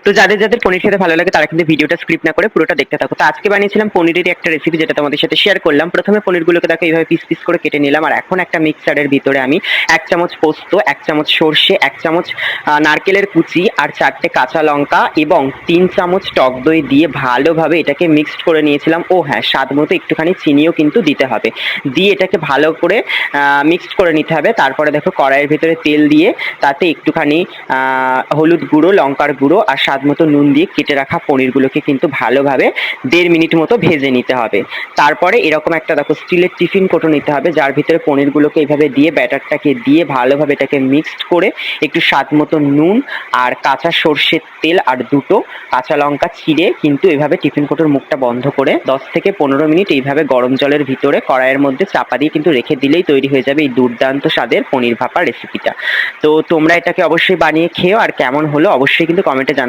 তো যাদের যাদের পনির খেতে ভালো লাগে তারা কিন্তু ভিডিওটা স্ক্রিপ্ট না করে পুরোটা দেখতে থাকো। তো আজকে বানিয়েছিলাম পনিরেরই একটা রেসিপি, যেটা তোমাদের সাথে শেয়ার করলাম। প্রথমে পনিরগুলোকে দেখো এইভাবে পিস পিস করে কেটে নিলাম, আর এখন একটা মিক্সারের ভিতরে আমি 1 চামচ পোস্ত, 1 চামচ সর্ষে, 1 চামচ নারকেলের কুচি আর 4টে কাঁচা লঙ্কা এবং 3 চামচ টক দই দিয়ে ভালোভাবে এটাকে মিক্সড করে নিয়েছিলাম। ও হ্যাঁ, স্বাদ মতো একটুখানি চিনিও কিন্তু দিতে হবে। দিয়ে এটাকে ভালো করে মিক্সড করে নিতে হবে। তারপরে দেখো কড়াইয়ের ভিতরে তেল দিয়ে তাতে একটুখানি হলুদ গুঁড়ো, লঙ্কার গুঁড়ো আর স্বাদ মতো নুন দিয়ে কেটে রাখা পনিরগুলোকে কিন্তু ভালোভাবে 1.5 মিনিট মতো ভেজে নিতে হবে। তারপরে এরকম একটা দেখো স্টিলের টিফিন কোটো নিতে হবে, যার ভিতরে পনিরগুলোকে এইভাবে দিয়ে ব্যাটারটাকে দিয়ে ভালোভাবে এটাকে মিক্সড করে একটু স্বাদ মতো নুন আর কাঁচা সর্ষের তেল আর 2টো কাঁচা লঙ্কা চিড়ে কিন্তু এইভাবে টিফিন কোটোর মুখটা বন্ধ করে 10 থেকে 15 মিনিট এইভাবে গরম জলের ভিতরে কড়াইয়ের মধ্যে চাপা দিয়ে কিন্তু রেখে দিলেই তৈরি হয়ে যাবে এই দুর্দান্ত স্বাদের পনির ভাপা রেসিপিটা। তো তোমরা এটাকে অবশ্যই বানিয়ে খেও, আর কেমন হলো অবশ্যই কিন্তু কমেন্টে জানাবে।